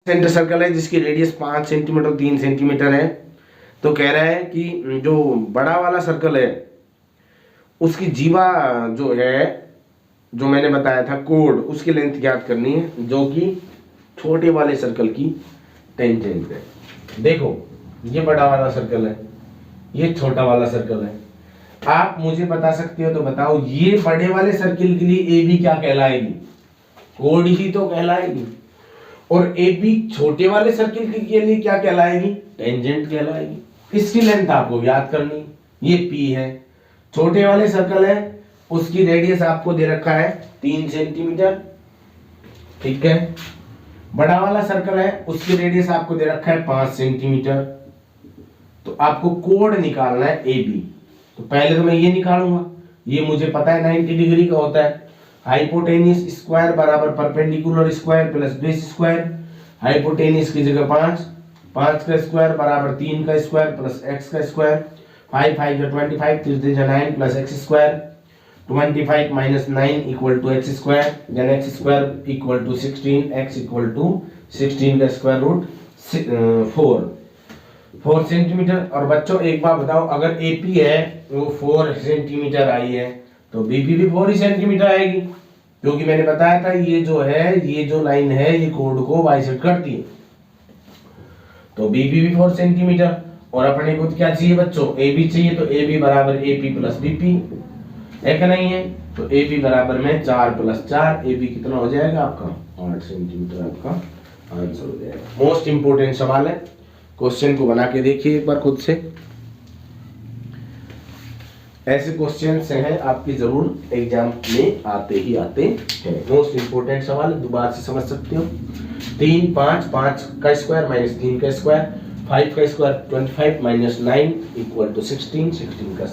Centre circle है जिसकी radius 5 centimetre 3 centimetre है। तो कह रहा है कि जो बड़ा वाला सर्कल है उसकी जीवा जो है, जो मैंने बताया था कोड, उसकी लेंथ ज्ञात करनी है जो कि छोटे वाले सर्कल की टेंजेंट है। देखो ये बड़ा वाला सर्कल है, ये छोटा वाला सर्कल है। आप मुझे बता सकते हो तो बताओ, ये बड़े वाले सर्कल के लिए ए बी क्या कहलाएगी? कोड ही तो कहलाएगी। और ए बी छोटे वाले सर्कल के लिए क्या कहलाएगी? टेंजेंट कहलाएगी। इसकी लेंथ आपको याद करनी। ये पी है, छोटे वाले सर्कल है, उसकी रेडियस आपको दे रखा है 3 सेंटीमीटर, ठीक है। बड़ा वाला सर्कल है, उसकी रेडियस आपको दे रखा है 5 सेंटीमीटर। तो आपको कोड निकालना है ए बी। तो पहले तो मैं ये निकालूंगा, ये मुझे पता है 90 डिग्री का होता है। हाइपोटेनियस स्क्वायर बराबर perpendicular square plus base square. Hypotenuse की जगह 5, 5 का स्क्वायर बराबर 3 का स्क्वायर प्लस x का स्क्वायर। 5 5 जो 25, 3 जा 9 plus x square. 25 minus 9 equal to x square, then x square equal to 16, x equal to 16 का स्क्वायर रूट 4 सेंटीमीटर। और बच्चों एक बात बताओ, अगर AP है वो 4 सेंटीमीटर आई है तो BP भी 4 ही सेंटीमीटर आएगी, क्योंकि मैंने बताया था ये जो है, ये जो लाइन है ये कोड को बाइसेक्ट करती है। तो BP भी 4 सेंटीमीटर। और अपने को क्या चाहिए बच्चों? AB चाहिए। तो AB बराबर AP प्लस BP है कि नहीं है? तो AB बराबर में 4 प्लस 4, AB कितना हो जाएगा आपका? 8 सेंटीमीटर आपका आंसर हो जाएगा। मोस्ट इंपोर्टेंट सवाल है, क्वेश्चन को बना के देखिए एक बार खुद से। ऐसे क्वेश्चन हैं आपकी जरूर एग्जाम में आते ही आते हैं। मोस्ट इंपोर्टेंट सवाल दोबारा से समझ सकते हो। 3 5 5 का स्क्वायर माइनस 3 का स्क्वायर, 5 का स्क्वायर 25 माइनस 9 इक्वल टू 16, 16 का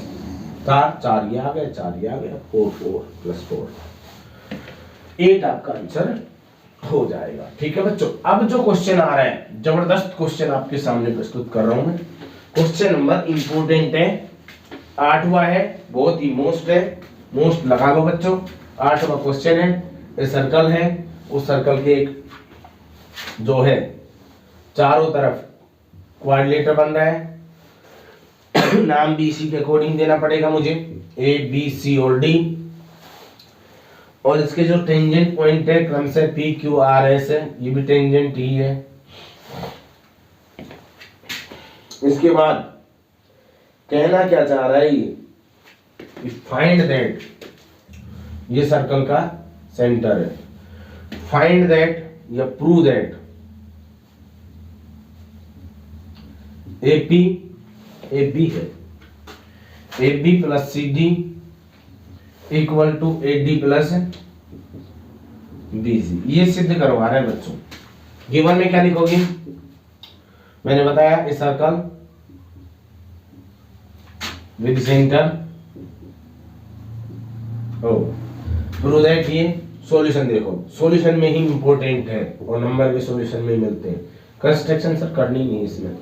4, 4 ये आ गया, 4 ये आ गया, 4 4 प्लस 4 8 आपका आंसर हो जाएगा। ठीक है बच्चों, अब जो क्वेश्चन आ रहा है, जबरदस्त क्वेश्चन आपके सामने प्रस्तुत कर रहा हूं मैं। क्वेश्चन नंबर इंपोर्टेंट है, 8वां है, बहुत ही मोस्ट है। मोस्ट लगा लो बच्चों। 8वां क्वेश्चन है, ये सर्कल है, उस सर्कल के एक जो है चारों तरफ क्वाड्रिलेटर बन रहा है। नाम BC के अकॉर्डिंग देना पड़ेगा मुझे, A B C और D। और इसके जो टेंजेंट पॉइंट है क्रम से P Q R S है, ये भी टेंजेंट ही है। इसके बाद कहना क्या चाह रहा है ये? फाइंड दैट, ये सर्कल का सेंटर है। फाइंड दैट या प्रूव दैट AB है, AB plus CD equal to AD plus BC, ये सिद्ध करवा रहे हैं बच्चों। गिवन में क्या लिखोगे? मैंने बताया इस circle with centre prove that. ये सॉल्यूशन देखो, सॉल्यूशन में ही इंपॉर्टेंट है और नंबर भी सॉल्यूशन में ही मिलते हैं। कंस्ट्रक्शन सर करनी नहीं इसमें,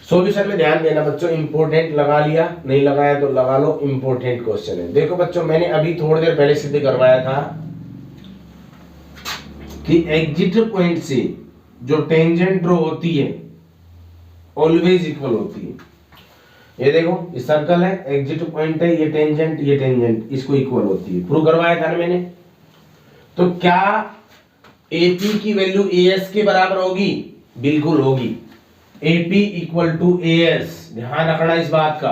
सॉल्यूशन में ध्यान देना बच्चों। इंपॉर्टेंट लगा लिया, नहीं लगाया तो लगा लो, इंपॉर्टेंट क्वेश्चन है। देखो बच्चों, मैंने अभी थोड़ी देर पहले सिद्ध करवाया था कि एग्जिट पॉइंट से जो टेंजेंट ड्रॉ होती है ऑलवेज इक्वल होती है। ये देखो, ये सर्कल है, एग्जिट पॉइंट है, ये टेंजेंट इसको इक्वल होती है। प्रूव करवाया था ना मैंने। तो क्या AP की वैल्यू AS के बराबर होगी? बिल्कुल होगी। AP इक्वल टू AS, ध्यान रखना इस बात का।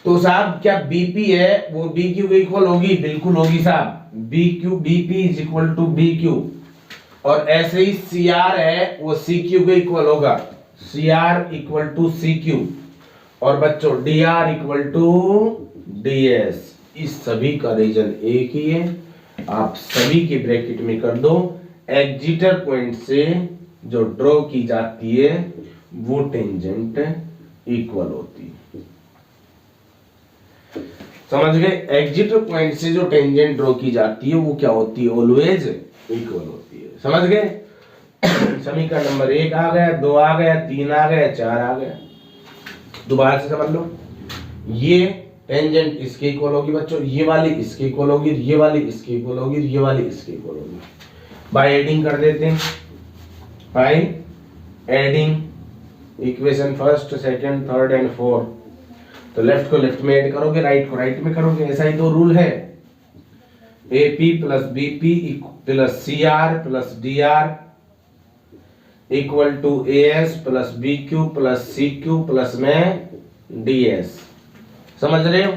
तो साहब क्या BP है वो BQ के इक्वल होगी? बिल्कुल होगी साहब। BP is equal to BQ। और ऐसे ही CR है वो CQ के इक्वल होगा, CR इक्वल टू CQ। और बच्चों DR इक्वल टू DS। इस सभी का रीजन एक ही है, आप सभी के ब्रैकेट में कर दो। एग्जिटर पॉइंट से जो ड्रॉ की जाती है वो टेंजेंट इक्वल होती है। समझ गए? एग्जिट पॉइंट से जो टेंजेंट ड्रॉ की जाती है वो क्या होती है? ऑलवेज इक्वल होती है। समझ गए? समीकरण नंबर 1 आ गया, 2 आ गया, 3 आ गया, 4 आ गया। दोबारा से समझ लो, ये टेंजेंट इसके इक्वल होगी बच्चों, ये वाली इसके इक्वल होगी, ये वाली इसके इक्वल होगी, ये वाली इसके इक्वल होगी। बाय एडिंग कर देते हैं, by adding equation first second third and fourth. तो लेफ्ट को लेफ्ट में ऐड करोगे, राइट को राइट में करोगे, ऐसा ही तो रूल है। AP plus BP plus CR plus DR equal to AS plus BQ plus CQ plus में DS। समझ रहे हो?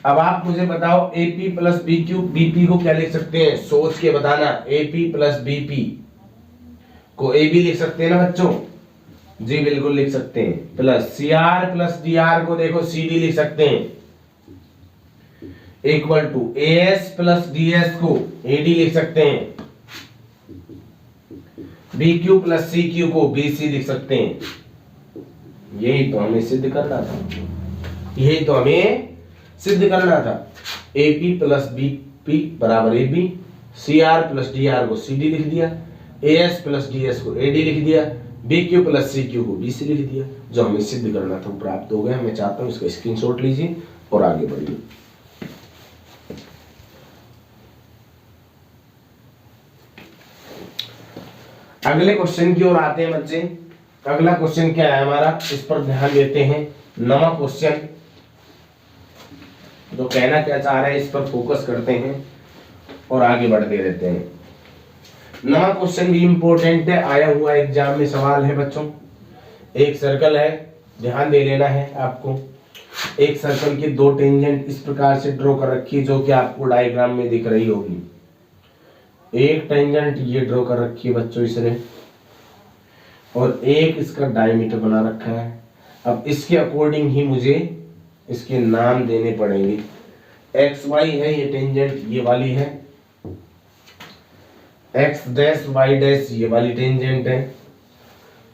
अब आप मुझे बताओ AP प्लस BQ, BP को क्या लिख सकते हैं, सोच के बताना। AP प्लस BP को AB लिख सकते हैं ना बच्चों? जी बिल्कुल लिख सकते हैं। प्लस CR प्लस DR को देखो CD लिख सकते हैं, equal to AS plus DS को AD लिख सकते हैं, BQ प्लस CQ को BC लिख सकते हैं। यही तो हमें सिद्ध करना था, यही तो हमें सिद्ध करना था। AP प्लस BP बराबर AB, CR प्लस DR को CD लिख दिया, AS प्लस DS को AD लिख दिया, BQ प्लस CQ को BC लिख दिया। जो हमें सिद्ध करना था वो प्राप्त हो गया। मैं चाहता हूं इसका स्क्रीनशॉट लीजिए और आगे बढ़िए। अगले क्वेश्चन की ओर आते हैं बच्चे। अगला क्वेश्चन क्या है हमारा, इस पर ध्यान देते हैं। नवा क्वेश्चन जो कहना क्या चाह रहे हैं इस पर फोकस करते हैं और आगे बढ़ते रहते हैं। नवा क्वेश्चन भी इंपॉर्टेंट है, आया हुआ एग्जाम में सवाल है बच्चों। एक सर्कल है, ध्यान दे लेना है आपको। एक सर्कल की दो टेंजेंट इस प्रकार से ड्रॉ कर रखी है जो कि आपको डायग्राम में दिख रही होगी। एक टेंजेंट ये ड्रॉ कर रखी है बच्चों इसने, और एक इसका डायमीटर बना रखा है। अब इसके अकॉर्डिंग ही मुझे इसके नाम देने पड़ेंगे। XY है ये टेंजेंट, ये वाली है। X डैश Y डैश ये वाली टेंजेंट है।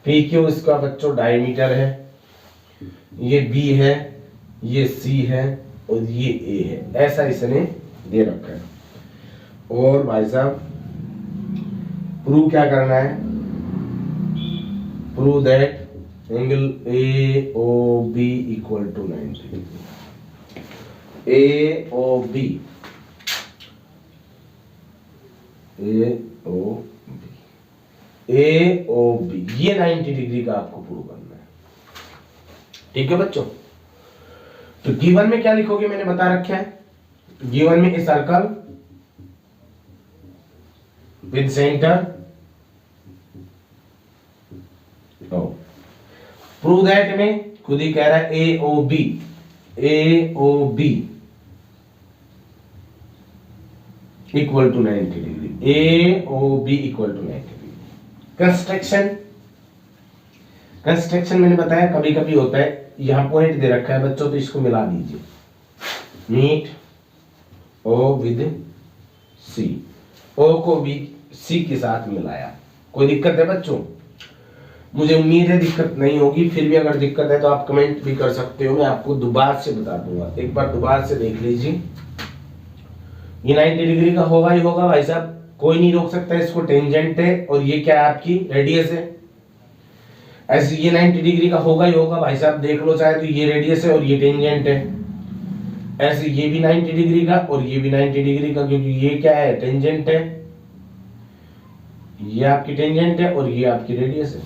PQ इसका बच्चों डायमीटर है। ये B है, ये C है और ये A है। ऐसा इसने दे रखा है। और भाई साहब प्रूव क्या करना है, prove that angle AOB equal to 90 AOB ये 90 डिग्री का आपको प्रूव करना है। ठीक है बच्चों? तो गिवन में क्या लिखोगे मैंने बता रखा है। गिवन में a circle with centre, prove that में खुद ही कह रहा है AOB equal to 90 degree, AOB equal to 90 degree. Construction मैंने बताया कभी कभी होता है, यहां पॉइंट दे रखा है बच्चों तो इसको मिला दीजिए। Meet O with C, O को भी C के साथ मिलाया। कोई दिक्कत है बच्चों? मुझे उम्मीद है दिक्कत नहीं होगी, फिर भी अगर दिक्कत है तो आप कमेंट भी कर सकते हो, मैं आपको दोबारा से बता दूंगा। एक बार दोबारा से देख लीजिए। ये 90 डिग्री का होगा ही होगा भाई साहब, कोई नहीं रोक सकता इसको। टेंजेंट है और ये क्या है आपकी रेडियस है। ऐसे ये 90 डिग्री का होगा ही होगा भाई साहब, देख लो चाहे तो ये रेडियस है और ये टेंजेंट है। ऐसे ये भी 90 डिग्री का और ये भी 90 डिग्री का, क्योंकि ये क्या है टेंजेंट है, ये आपकी टेंजेंट है और ये आपकी रेडियस है।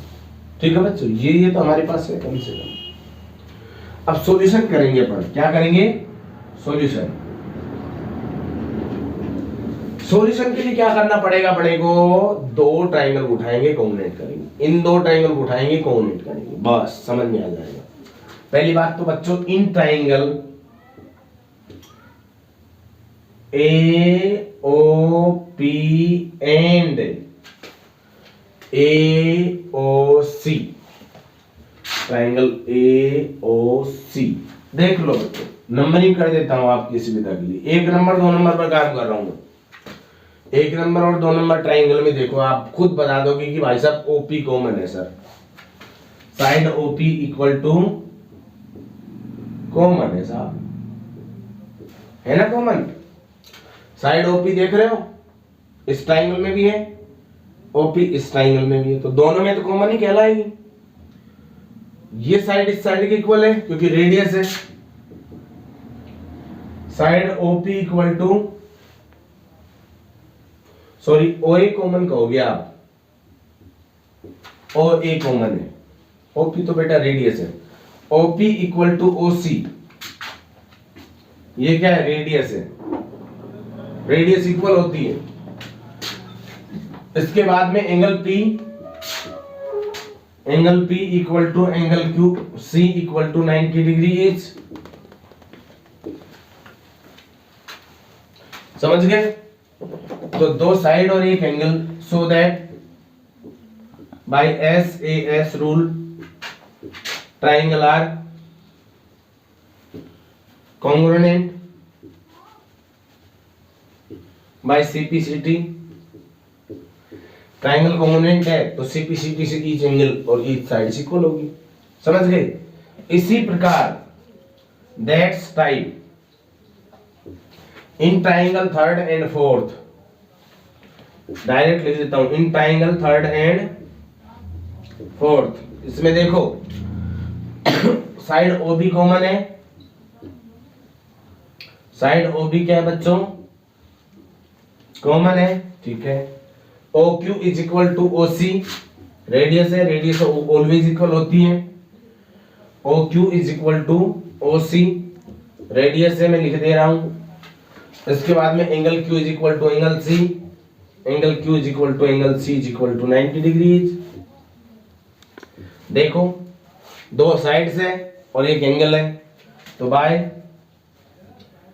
ठीक है बच्चों, ये तो हमारे पास है कम से कम। अब सॉल्यूशन करेंगे अपन, क्या करेंगे? सॉल्यूशन। सॉल्यूशन के लिए क्या करना पड़ेगा अपने को? दो ट्रायंगल उठाएंगे, कोऑर्डिनेट करेंगे। इन दो ट्रायंगल उठाएंगे, कोऑर्डिनेट करेंगे, बस समझ में आ जाएगा। पहली बात तो बच्चों, in triangle AOP and AOC, triangle AOC देख लो बच्चों, नंबरिंग कर देता हूं आपकी सुविधा के लिए। एक नंबर दो नंबर पर काम कर रहा हूं। एक नंबर और दो नंबर ट्रायंगल में देखो, आप खुद बता दोगे कि भाई साहब OP कॉमन है sir. Side OP equal to common है साहब, है ना कॉमन? साइड OP देख रहे हो, इस ट्रायंगल में भी है, OP इस ट्रायंगल में भी है, तो दोनों में तो कॉमन ही कहलाएगी। ये साइड इस साइड के इक्वल है क्योंकि रेडियस है। Side OP equal to sorry O A common कहोगे आप, ओ ए कॉमन है, ओपी तो बेटा रेडियस है, ओपी इक्वल टू ओ सी, ये क्या है रेडियस है, रेडियस इक्वल होती है। इसके बाद में angle P equal to angle Q, C equal to 90 degree is, समझ गए? तो दो साइड और एक angle, so that by SAS rule triangle are congruent by CPCT, triangle congruent है तो CPCT से ईच एंगल और ईच साइड इक्वल होगी, समझ गए? इसी प्रकार that's type in triangle third and fourth, direct लिख देता हूं, in triangle third and fourth, इसमें देखो साइड OB कॉमन है, साइड OB क्या है बच्चों, कॉमन है, ठीक है। OQ is equal to OC, radius है, रेडियस ऑलवेज इक्वल होती है, OQ is equal to OC, radius है, मैं लिख दे रहा हूं। इसके बाद में angle Q is equal to angle C, angle Q is equal to angle C is equal to 90 degree. देखो दो साइड्स है और एक एंगल है, तो by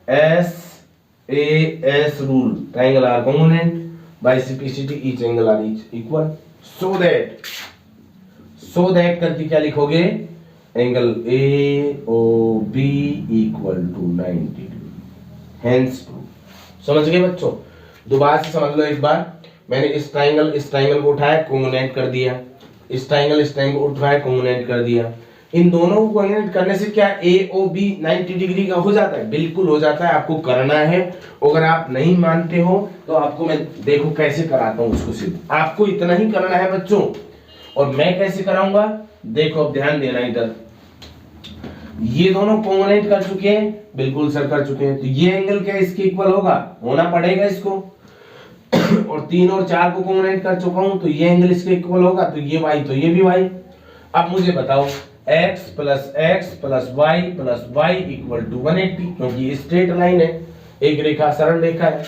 SAS rule triangle are congruent by CPCT each angle are each equal, so that करके क्या लिखोगे, angle AOB equal to 90 degree, hence proof. समझ गए बच्चों? दोबारा से समझ लो एक बार, मैंने इस ट्राइंगल को उठाया कॉन्ग्रुएंट कर दिया, इस ट्राइंगल को उठाया कॉन्ग्रुएंट कर दिया, इन दोनों को कॉन्ग्रुएंट करने से क्या AOB 90 डिग्री का हो जाता है, बिल्कुल हो जाता है। आपको करना है, अगर आप नहीं मानते हो तो आपको मैं देखो कैसे कराता हूं उसको, सिर्फ आपको इतना ही करना है बच्चों। और मैं कैसे कराऊंगा, देखो अब ध्यान देना इधर, ये दोनों कॉन्ग्रुएंट कर चुके हैं, बिल्कुल सर कर चुके हैं, तो ये एंगल क्या इसके इक्वल होगा, होना पड़ेगा इसको। और 3 और 4 को कॉन्ग्रुएंट कर चुका हूं, तो ये एंगल इसके इक्वल होगा, तो ये y तो ये भी y। अब मुझे बताओ x plus y plus y equal to 180, क्योंकि ये स्ट्रेट लाइन है, एक रेखा सरल रेखा है।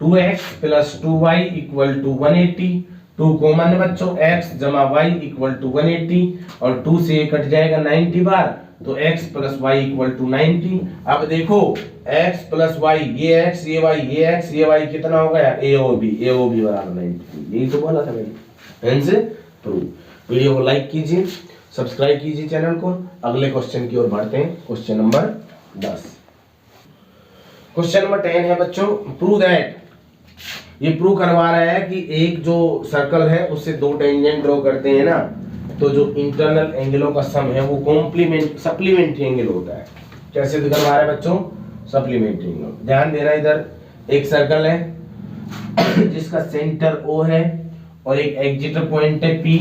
2x plus 2y equal to 180, 2 common है बच्चों, x जमा y इक्वल टू 180, और 2 से कट जाएगा 90 बार, तो x plus y equal to 90। अब देखो x प्लस y, ये x ये y, ये x ये y कितना हो गया, AOB बराबर 90। यही तो बोला था मैंने, हेंस प्रूफ। वीडियो को लाइक कीजिए, सब्सक्राइब कीजिए चैनल को। अगले क्वेश्चन की ओर बढ़ते हैं, क्वेश्चन नंबर 10। क्वेश्चन नंबर 10 है बच्चों, प्रूव दैट, ये प्रूव करवा रहा है कि एक जो सर्कल है उससे दो टेंजेंट ड्रॉ करते हैं ना, तो जो इंटरनल एंगलों का सम है वो सप्लीमेंट्री एंगल होता है। कैसे करवा रहा है बच्चों, सप्लीमेंट्री एंगल। ध्यान देना, इधर एक सर्कल है जिसका सेंटर O है और एक एग्जिटर पॉइंट है P,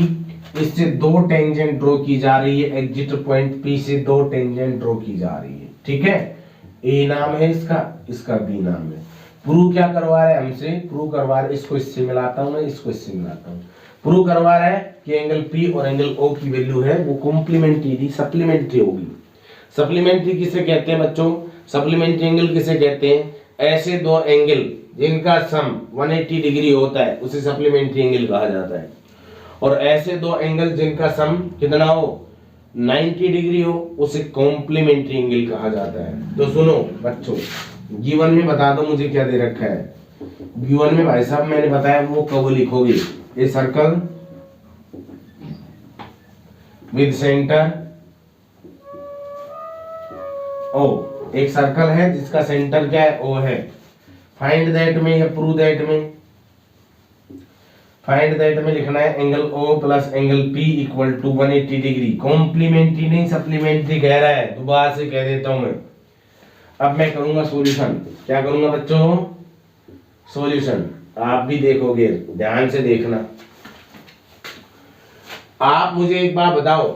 इससे दो टेंजेंट ड्रॉ की जा रही है, एग्जिटर पॉइंट P से दो टेंजेंट ड्रॉ की जा रही है, ठीक है। A नाम है इसका, इसका B नाम है। प्रूव क्या करवा रहा है हमसे, प्रूव करवा रहा है, इसको इससे मिलाता हूं मैं, इसको इससे मिलाता हूं। प्रूव करवा रहा है कि एंगल P और एंगल O की वैल्यू है वो कॉम्प्लीमेंट्री सप्लीमेंट्री होगी। सप्लीमेंट्री किसे कहते हैं बच्चों, सप्लीमेंट्री एंगल किसे कहते हैं, ऐसे दो एंगल जिनका सम 180 डिग्री होता है उसे सप्लीमेंट्री एंगल कहा जाता है, और ऐसे दो एंगल जिनका सम कितना हो 90 डिग्री हो उसे कॉम्प्लीमेंट्री एंगल कहा जाता है। तो सुनो बच्चों, गिवन में बता दो मुझे क्या दे रखा है। गिवन में भाई साहब मैंने बताया वो कब लिखोगे, a circle with centre O, एक सर्कल है जिसका सेंटर क्या है O है। फाइंड दैट में या प्रूव दैट में, फाइंड दैट में लिखना है angle O plus angle P equal to 180 degree. Complementary नहीं सप्लीमेंट्री कह रहा है, दोबारा से कह देता हूं मैं। अब मैं करूंगा सॉल्यूशन, क्या करूंगा बच्चों, सॉल्यूशन। आप भी देखोगे, ध्यान से देखना। आप मुझे एक बात बताओ,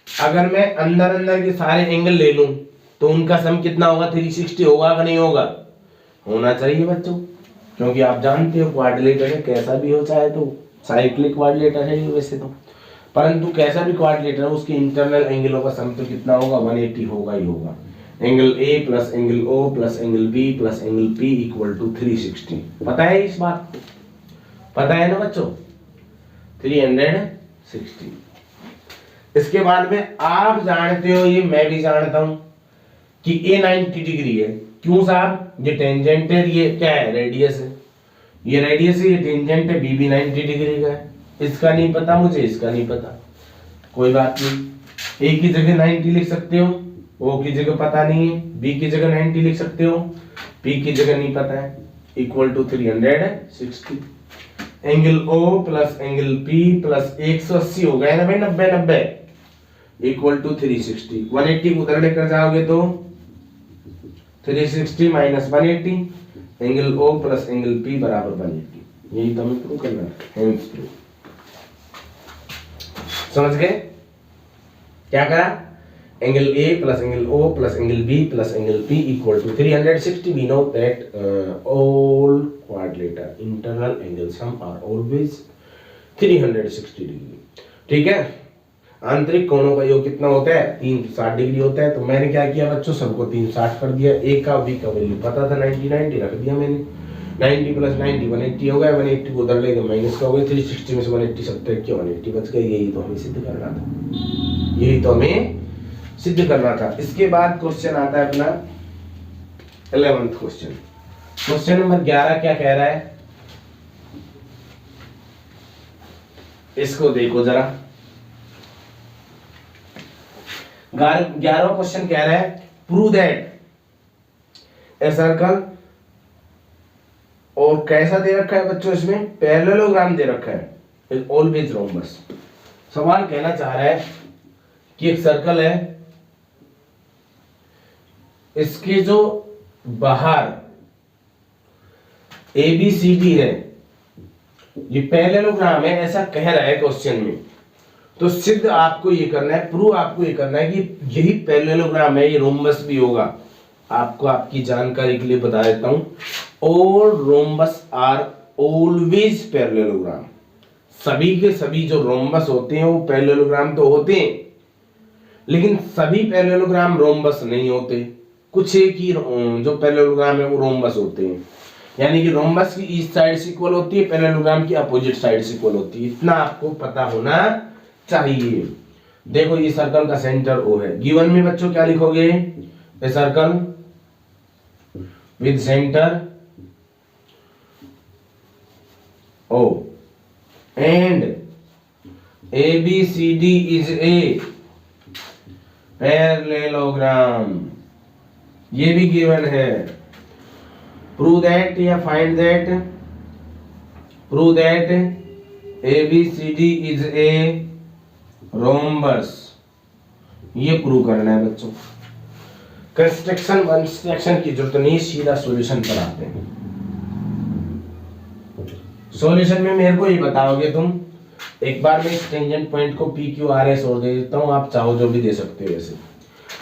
अगर मैं अंदर अंदर के सारे एंगल ले लूं तो उनका सम कितना होगा, 360 होगा कि नहीं होगा, होना चाहिए बच्चों। क्योंकि आप जानते हो क्वाड्रिलेटर है, कैसा भी हो, चाहे तो साइक्लिक क्वाड्रिलेटर है ये वैसे तो, परंतु कैसा भी क्वाड्रिलेटर है उसके इंटरनल एंगलों का सम तो कितना होगा, 180 होगा ही होगा। Angle A plus angle O plus angle B plus angle P equal to 360। पता है इस बात को, पता है ना बच्चों, 360। इसके बाद में आप जानते हो, ये मैं भी जानता हूं कि ए 90 डिग्री है। क्यों साहब, ये टेंजेंट है, ये क्या है, रेडियस है, ये रेडियस है, ये टेंजेंट है, बी भी 90 डिग्री का है। इसका नहीं पता मुझे, इसका नहीं पता, कोई बात नहीं, ए की जगह 90 लिख सकते हो, ओ की जगह पता नहीं है, बी की जगह 90 लिख सकते हो, पी की जगह नहीं पता है, equal to 360। Angle O plus angle P plus 180 हो गया ना भाई, 90 90 इक्वल टू 360। 180 को उधर लेकर जाओगे तो 360 minus 180, angle O plus angle P बराबर 180। यही तो हमें प्रूव करना है, हेंस प्रूव। समझ गए क्या करा, angle A plus angle O plus angle B plus angle P equal to 360। We know that all quadrilateral internal angle sum are always 360 degree. ठीक है, आंतरिक कोणों का योग कितना होता है, 360 डिग्री होता है। तो मैंने क्या किया बच्चों, सबको 360 कर दिया। ए का बी का वैल्यू पता था 90 90 रख दिया मैंने, 90 प्लस 90 180 हो गया, 180 को उधर ले गए माइनस का हो गया, 360 में से 180 सब्ट्रैक्ट किया, 180 बच गया। यही तो हमें सिद्ध करना था, यही तो हमें सिद्ध करना था। इसके बाद क्वेश्चन आता है अपना 11th क्वेश्चन। क्वेश्चन नंबर 11 क्या कह रहा है, इसको देखो जरा। 11वां क्वेश्चन कह रहा है, प्रूव दैट ए सर्कल, और कैसा दे रखा है बच्चों, इसमें पैरेललोग्राम दे रखा है, ऑलवेज रोम्बस। सवाल कहना चाह रहा है कि एक सर्कल है, इसके जो बाहर ए बी सी डी है, ये पैरेललोग्राम है, ऐसा कह रहा है क्वेश्चन में। तो सिद्ध आपको ये करना है, प्रूव आपको ये करना है कि यही पैरेललोग्राम है, ये रोम्बस भी होगा। आपको आपकी जानकारी के लिए बता देता हूं, all rhombus are always parallelogram. सभी के सभी जो रोम्बस होते हैं वो पैरेललोग्राम तो होते हैं, लेकिन सभी पैरेललोग्राम रोम्बस नहीं होते। कुछ एक ही जो पैरेललोग्राम है वो रोम्बस होते हैं, यानी कि रोम्बस की ईस्ट साइड से इक्वल होती है, पैरेललोग्राम की अपोजिट साइड से इक्वल होती है। इतना आपको पता होना चाहिए। देखो ये सर्कल का सेंटर ओ है, गिवन में बच्चों क्या लिखोगे, a circle with centre O and ABCD is a parallelogram, ये भी गिवन है। प्रूव दैट या find that, prove that ABCD is a rhombus, ये प्रूव करना है बच्चों। कंस्ट्रक्शन की जरूरत नहीं, सीधा सॉल्यूशन पर आते हैं। सॉल्यूशन में मेरे को ये बताओगे तुम, एक बार मैं इस टेंजेंट पॉइंट को PQRS और दे देता हूं, आप चाहो जो भी दे सकते हो। वैसे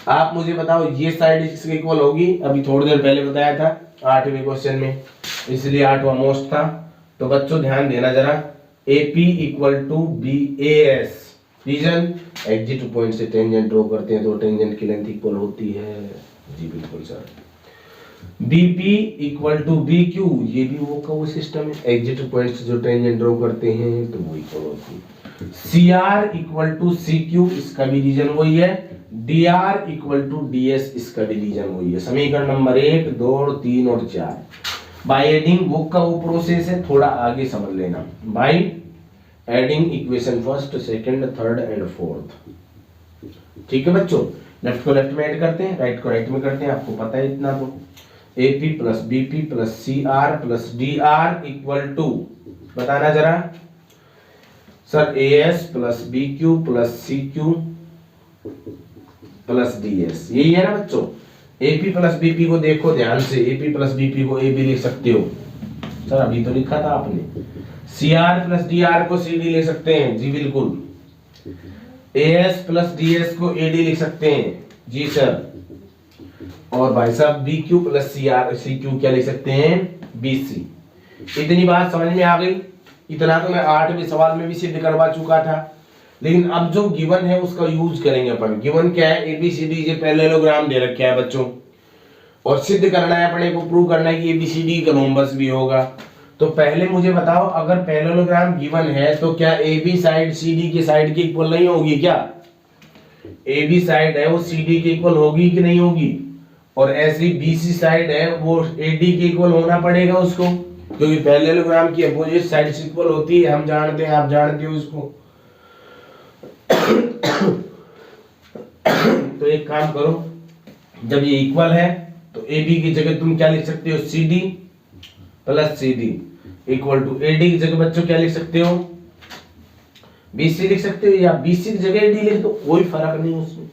आप मुझे बताओ ये साइड इसके इक्वल होगी, अभी थोड़ी देर पहले बताया था 8वें क्वेश्चन में, इसलिए 8वां मोस्ट था। तो बच्चों ध्यान देना जरा, AP equal to BAS, reason exit point से टेंजेंट ड्रॉ करते हैं तो टेंजेंट की लेंथ इक्वल होती है, जी बिल्कुल sir. BP equal to BQ, ये भी वो सिस्टम है, एग्जिट पॉइंट से जो टेंजेंट ड्रॉ करते हैं तो वो इक्वल होती है। CR इक्वल टू CQ, इसका भी रीजन वही है। DR इक्वल टू DS, इसका भी रीजन वही है। समीकरण नंबर 1, 2, 3 और 4 बाय एडिंग, बुक का वो प्रोसेस है, थोड़ा आगे समझ लेना। Bye adding equation first, second, third and fourth. ठीक है बच्चों, लेफ्ट को लेफ्ट में ऐड करते हैं, राइट को राइट में करते हैं, आपको पता है इतना। तो AP plus BP plus CR plus DR equal to, बताना जरा sir, AS plus BQ plus CQ plus DS, यही है ना बच्चों। AP प्लस BP को देखो ध्यान से, AP प्लस BP को AB लिख सकते हो सर, अभी तो लिखा था आपने। CR प्लस DR को CD लिख सकते हैं, जी बिल्कुल। AS प्लस DS को AD लिख सकते हैं, जी सर। और भाई साहब BQ प्लस CQ क्या लिख सकते हैं, BC। इतनी बात समझ में आ गई। इतना तो मैं 8वें सवाल में भी सिद्ध करवा चुका था, लेकिन अब जो गिवन है उसका यूज करेंगे अपन। गिवन क्या है, एबीसीडी ये पैरेललोग्राम दे रखा है बच्चों, और सिद्ध करना है अपने को, प्रूव करना है कि एबीसीडी का रोम्बस भी होगा। तो पहले मुझे बताओ, अगर पैरेललोग्राम गिवन है तो क्या एबी साइड सीडी की साइड के इक्वल नहीं होगी? क्या एबी साइड है वो सीडी के इक्वल होगी कि नहीं होगी? और ऐसी बीसी साइड है वो एडी के इक्वल होना पड़ेगा उसको, क्योंकि पैरेललोग्राम की अपोजिट साइड इक्वल होती है, हम जानते हैं, आप जानते हो इसको। तो एक काम करो, जब ये इक्वल है तो AB की जगह तुम क्या लिख सकते हो, CD plus CD equal to AD की जगह बच्चों क्या लिख सकते हो, BC लिख सकते हो, या BC की जगह AD लिख दो, कोई फर्क नहीं उसमें।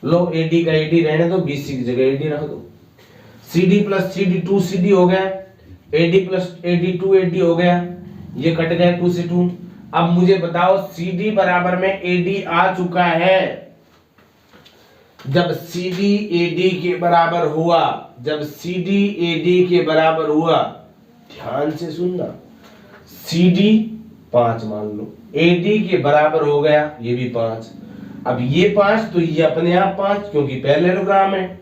लो AD का AD रहने दो, BC की जगह AD रख दो। CD प्लस CD 2CD हो गया, AD प्लस AD 2AD हो गया, ये कट गए 2 से 2। अब मुझे बताओ CD बराबर में AD आ चुका है। जब CD AD के बराबर हुआ, जब CD AD के बराबर हुआ, ध्यान से सुनना, CD 5 मान लो, AD के बराबर हो गया, ये भी 5। अब ये 5 तो ये अपने आप 5 क्योंकि पैरेललोग्राम है,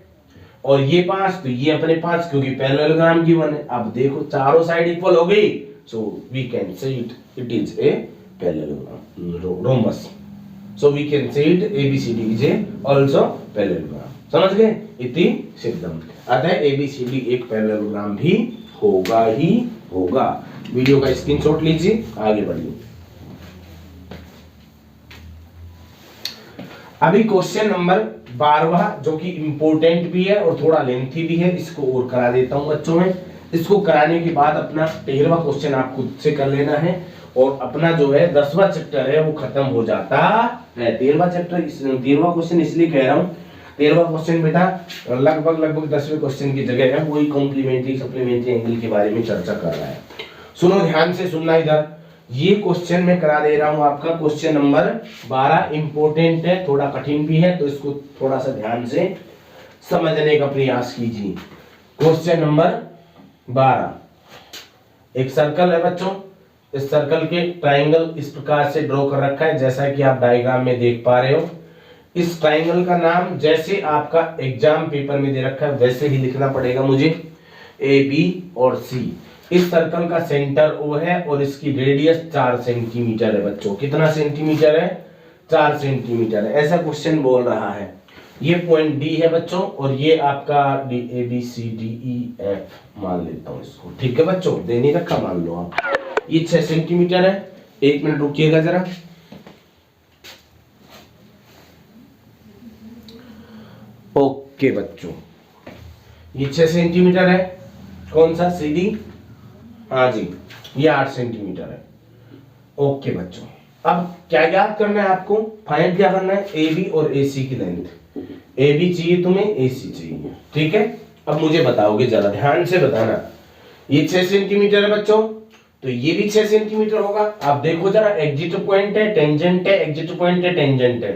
और ये 5 तो ये अपने 5 क्योंकि पैरेललोग्राम गिवन है। अब देखो चारों साइड इक्वल हो गई, so we can say it is a parallelogram rhombus. So we can say it ABCD is a also parallelogram। समझ गए? इति सिद्धम। अतः ABCD एक पैरेललोग्राम भी होगा ही होगा। वीडियो का स्क्रीनशॉट लीजिए, आगे बढ़िए। अभी क्वेश्चन नंबर 12 जो कि इंपॉर्टेंट भी है और थोड़ा लेंथी भी है, इसको और करा देता हूं बच्चों में। इसको कराने के बाद अपना 13वां क्वेश्चन आप खुद से कर लेना है, और अपना जो है 10वां चैप्टर है वो खत्म हो जाता है। 13वां चैप्टर, 13वां क्वेश्चन इसलिए कह रहा हूं, 13वां क्वेश्चन बेटा लगभग 10वें क्वेश्चन की जगह है, वही कॉम्प्लीमेंट्री सप्लीमेंट्री एंगल के बारे में चर्चा कर रहा है। सुनो ध्यान से सुनना, इधर ये क्वेश्चन मैं करा दे रहा हूं आपका, क्वेश्चन नंबर 12 इंपॉर्टेंट है, थोड़ा कठिन भी है, तो इसको थोड़ा सा ध्यान से समझने का प्रयास कीजिए। क्वेश्चन नंबर 12, एक सर्कल है बच्चों, इस सर्कल के ट्राइंगल इस प्रकार से ड्रॉ कर रखा है जैसा कि आप डायग्राम में देख पा रहे हो। इस ट्राइंगल का नाम जैसे आपका एग्जाम पेपर में दे रखा है वैसे ही लिखना पड़ेगा मुझे, ए बी और सी। इस सर्कल का सेंटर O है और इसकी रेडियस 4 सेंटीमीटर है बच्चों। कितना सेंटीमीटर है? 4 सेंटीमीटर है, ऐसा क्वेश्चन बोल रहा है। ये पॉइंट D है बच्चों, और ये आपका ABCDEF मान लेता हूं इसको, ठीक है बच्चों, दे नहीं रखा मान लो आप। ये 6 सेंटीमीटर है, 1 मिनट रुकिएगा जरा। ओके बच्चों, ये 6 सेंटीमीटर है, कौन सा CD? हाँ जी, ये 8 सेंटीमीटर है। ओके बच्चों, अब क्या याद करना है आपको, फाइंड क्या करना है, AB और AC की लेंथ। AB चाहिए तुम्हें, AC चाहिए, ठीक है। अब मुझे बताओगे, जरा ध्यान से बताना, ये 6 सेंटीमीटर है बच्चों, तो ये भी 6 सेंटीमीटर होगा। आप देखो जरा, एग्जिट पॉइंट है, टेंजेंट है, एग्जिट पॉइंट है, टेंजेंट है।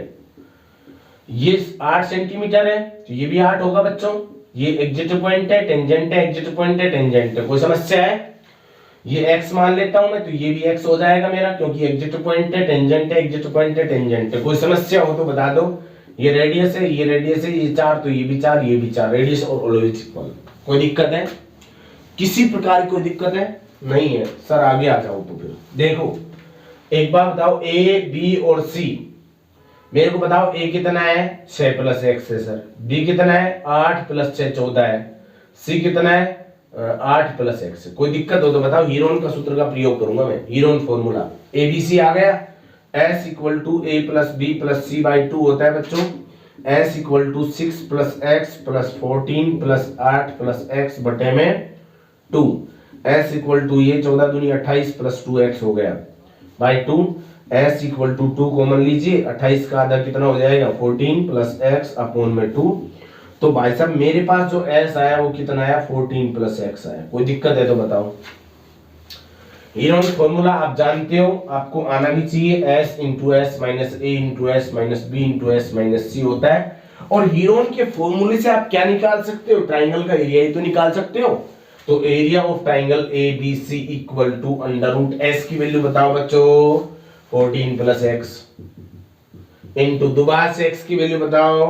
ये 8 सेंटीमीटर है तो ये भी 8 होगा बच्चों। ये एग्जिट पॉइंट है, टेंजेंट है, एग्जिट पॉइंट है, टेंजेंट है। कोई समस्या है? ये x मान लेता हूं मैं, तो ये भी x हो जाएगा मेरा, क्योंकि एग्जिट पॉइंट है, टेंजेंट है, एग्जिट पॉइंट है, टेंजेंट है। कोई समस्या हो तो बता दो। ये रेडियस है, ये रेडियस है, ये 4 तो ये भी 4, ये भी 4, रेडियस और ऑलवेज इक्वल। कोई दिक्कत है? किसी प्रकार की कोई दिक्कत है? नहीं है सर, आगे आ जाओ। तो फिर देखो, एक बार बताओ, A B और C, मेरे को बताओ A कितना है, 6 प्लस x है सर। B कितना है, 8 प्लस 6 14 है। C कितना है, 8 प्लस x है। कोई दिक्कत हो तो बताओ, हीरोन का सूत्र का प्रयोग करूंगा मैं, हीरोन फॉर्मूला। ABC आ गया, S equal to A plus B plus C by 2 होता है बच्चों। S equal to 6 plus x plus 14 plus 8 plus x बटे में 2। S इक्वल टू ये 14 दूनी 28 प्लस 2x हो गया by 2। S equal to 2 common लीजिए, 28 का आधा कितना हो जाएगा, 14 प्लस x अपॉन में 2। तो भाई साहब मेरे पास जो S आया वो कितना आया, 14 प्लस x आया। कोई दिक्कत है तो बताओ। हीरोन फॉर्मूला आप जानते हो, आपको आना भी चाहिए, S into S minus A into S minus B into S minus C होता है। और हीरोन के फॉर्मूले से आप क्या निकाल सकते हो, ट्राइंगल का एरिया ही तो निकाल सकते हो। तो area of triangle A B C equal to under root S की वैल्यू बताओ बच्चों 14 प्लस एक्स इंटू दोबारा से एक्स की वैल्यू बताओ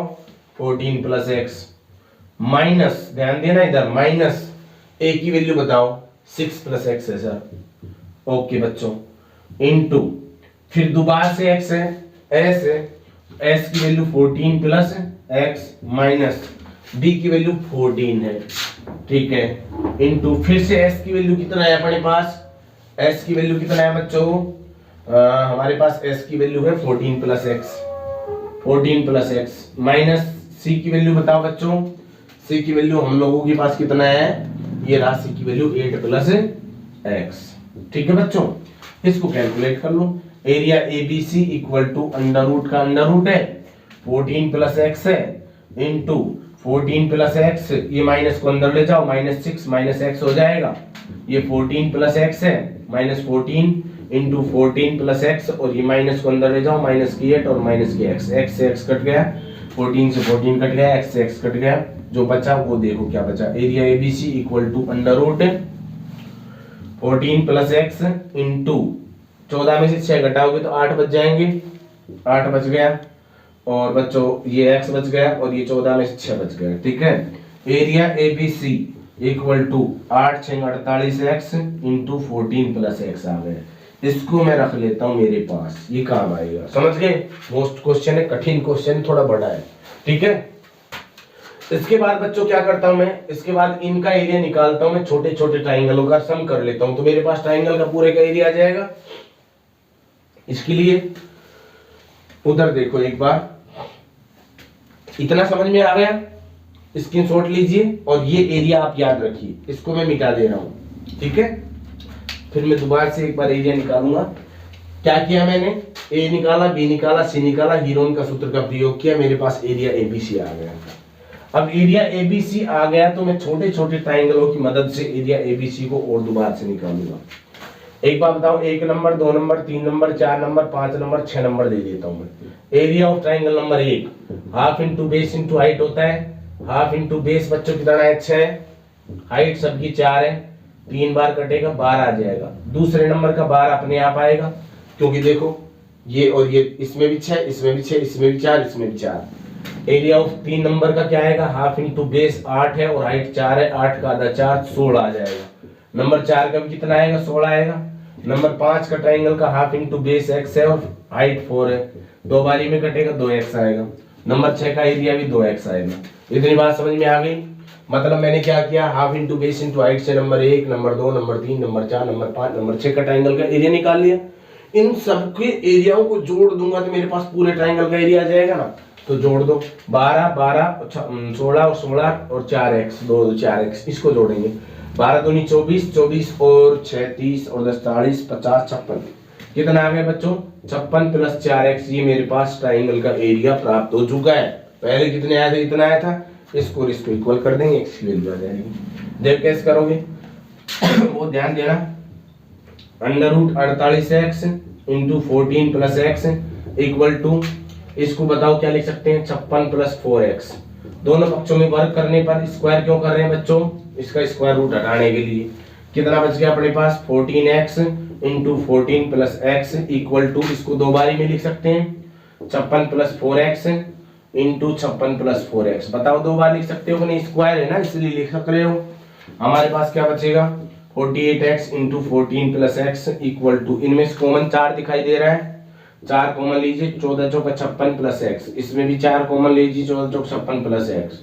14 प्लस एक्स माइनस, ध्यान देना इधर, माइनस ए की वैल्यू बताओ 6 प्लस एक्स है सर, ओके बच्चों, इंटू फिर दोबारा से एक्स है, एस है, एस की value 14 plus x minus B की वैल्यू 14 है, ठीक है, इंटू फिर से एस की वैल्यू कितना है अपने पास, एस की वैल्यू कितना है बच्चों, हमारे पास एस की वैल्यू है 14 plus X, 14 plus x minus C की वैल्यू बताओ बच्चों, सी की वैल्यू हम लोगों के पास कितना है, ये राशि की वैल्यू 8 प्लस एक्स, ठीक है बच्चों, इसको कैलकुलेट कर लो। Area A B C equal to under root का अंडर रूट है 14 प्लस एक्स है इंटू 14 प्लस एक्स, ये माइनस को अंदर ले जाओ, माइनस 6 माइनस एक्स हो जाएगा, ये 14 प्लस एक्स है माइनस 14 इंटू 14 प्लस एक्स, और ये माइनस को अंदर ले जाओ, माइनस की 8 और माइनस की एक्स, एक्स से एक्स कट गया, 14 से 14 कट गया, एक्स से एक्स कट गया, जो बचा वो देखो क्या बचा, area A B C equal to under root 14 plus x into 14 में से 6 घटाओगे तो 8 बच जाएंगे, 8 बच गया, और बच्चों ये x बच गया, और ये 14 में से 6 बच गया, ठीक है। Area A B C equal to 8 6 48 X into 14 plus X आ गया, इसको मैं रख लेता हूँ मेरे पास, ये काम आएगा, समझ गए, मोस्ट क्वेश्चन है, कठिन क्वेश्चन थोड़ा बड़ा है, ठीक है। इसके बाद बच्चों क्या करता हूं मैं, इसके बाद इनका एरिया निकालता हूं मैं, छोटे छोटे ट्राइंगलों का सम कर लेता हूं, तो मेरे पास ट्राइंगल का पूरे का एरिया आ जाएगा। इसके लिए उधर देखो एक बार, इतना समझ में आ गया, स्क्रीनशॉट लीजिए, और ये एरिया आप याद रखिए, इसको मैं मिटा दे रहा हूं, ठीक है। फिर मैं दोबारा से एक बार एरिया निकालूंगा। क्या किया मैंने, ए निकाला, बी निकाला, सी निकाला, हीरोन का सूत्र का प्रयोग किया, मेरे पास एरिया एबीसी आ गया। अब एरिया एबीसी आ गया तो मैं छोटे छोटे ट्राइंगलों की मदद से एरिया एबीसी को और दोबारा से निकालूंगा। एक बार बताओ, 1 number, 2 number, 3 number, 4 number, 5 number, 6 number दे देता हूं मैं। Area of triangle number 1 half into base into height होता है, हाफ इंटू बेस बच्चों कितना है 6, हाइट सबकी 4 है, 3 बार कटेगा 12 आ जाएगा। दूसरे नंबर का 12 अपने आप आएगा, क्योंकि देखो ये और ये, इसमें भी 6, इसमें भी 6, इसमें भी 4, इसमें भी 4। एरिया ऑफ 3 नंबर का क्या आएगा, हाफ इंटू बेस 8 है और हाइट 4 है, 8 का आधा 4, 16 आ जाएगा। नंबर 4 का भी कितना आएगा, 16 आएगा। नंबर 5 का ट्राइंगल का हाफ इंटू बेस x है और हाइट 4 है, 2 बारी में कटेगा 2x आएगा। नंबर 6 का एरिया भी 2x आएगा। इतनी बात समझ में आ गई। मतलब मैंने क्या किया, half into base into height से number 1, number 2, number 3, number 4, number 5, number 6 का ट्राइंगल का एरिया निकाल लिया। इन सबके एरियाओं को जोड़ दूंगा तो मेरे पास पूरे ट्राइंगल का एरिया आ जाएगा ना। तो जोड़ दो, 12 12 16 और 16 और 4x, 2 4x, इसको जोड़ेंगे। 12 दूनी 24, 24 और 6 30 और 10 40 50 56, कितना आ गया बच्चों 56 प्लस 4x, ये मेरे पास ट्राइंगल का एरिया प्राप्त हो चुका है। पहले कितने आया था, इतना आया था, इसको इक्वल कर देंगे, x की वैल्यू आ जाएगी। देख कैसे करोगे वो ध्यान देना। Under root 48x into 14 plus x equal to, इसको बताओ क्या लिख सकते हैं, 56 प्लस 4x। दोनों पक्षों में वर्क करने पर स्क्वायर क्यों कर रहे हैं बच्चों, इसका स्क्वायर रूट हटाने के लिए। कितना बच गया अपने पास, 14x into 14 plus x equal to, इसको 2 बारी में लिख सकते हैं, 56 plus 4x into 56 plus 4x। बताओ 2 बार लिख सकते हो कि नहीं, स्क्वायर है ना इसलिए लिख सक रहे हो। हमारे पास क्या बचेगा, 48x into 14 plus x equal to, इनमें से कॉमन 4 दिखाई दे रहा है, 4 कॉमन लीजिए, 14 चौका 56 प्लस एक्स, इसमें भी 4 कॉमन लीजिए, 14 चौक 56 प्लस एक्स,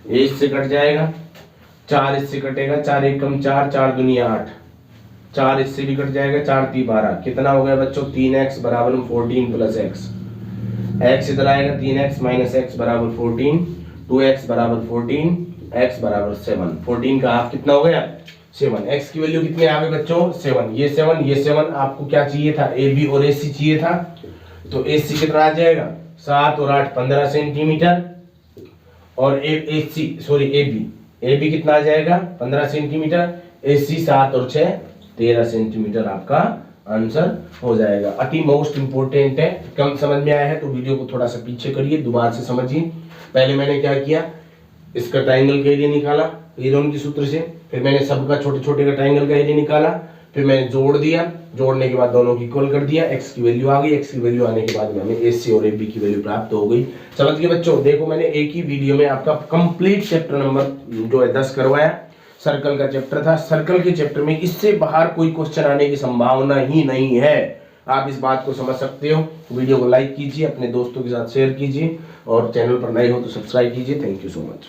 ये इससे कट जाएगा, 4 इससे कटेगा, 4 एक कम 4, 4 दूनी 8, 4 इससे भी कट जाएगा, 4 3 12, कितना हो गया बच्चों 3x बराबर 14 प्लस एक्स, x इधर आएगा 3x माइनस एक्स बराबर 14, 2x बराबर 14, x बराबर 7, 14 का हाफ कितना हो गया 7, x की वैल्यू कितने आ गए बच्चों 7, ये 7 ये 7, आपको क्या चाहिए था, AB और AC चाहिए था, तो AC कितना आ जाएगा 7 और 8 15 सेंटीमीटर, और AB कितना आ जाएगा 15 सेंटीमीटर, AC 7 और 6 13 सेंटीमीटर, आपका आंसर हो जाएगा। अति मोस्ट इंपोर्टेंट है, कम समझ में आया है तो वीडियो को थोड़ा सा पीछे करिए, दोबारा से समझिए। पहले मैंने क्या किया, इसका ट्राइंगल का एरिया निकाला हीरोन के सूत्र से, फिर मैंने सबका छोटे छोटे का ट्राइंगल का एरिया निकाला, फिर मैंने जोड़ दिया, जोड़ने के बाद दोनों की इक्वल कर दिया, x की वैल्यू आ गई, x की वैल्यू आने के बाद में हमें AC और AB की वैल्यू प्राप्त हो गई। समझ गए बच्चों? देखो मैंने एक ही वीडियो में आपका कंप्लीट चैप्टर नंबर जो है 10 करवाया, सर्कल का चैप्टर था। सर्कल के चैप्टर में इससे बाहर कोई क्वेश्चन आने की संभावना ही नहीं है, आप इस बात को समझ सकते हो। वीडियो को लाइक कीजिए, अपने दोस्तों के साथ शेयर कीजिए और चैनल पर नए हो तो सब्सक्राइब कीजिए। Thank you so much.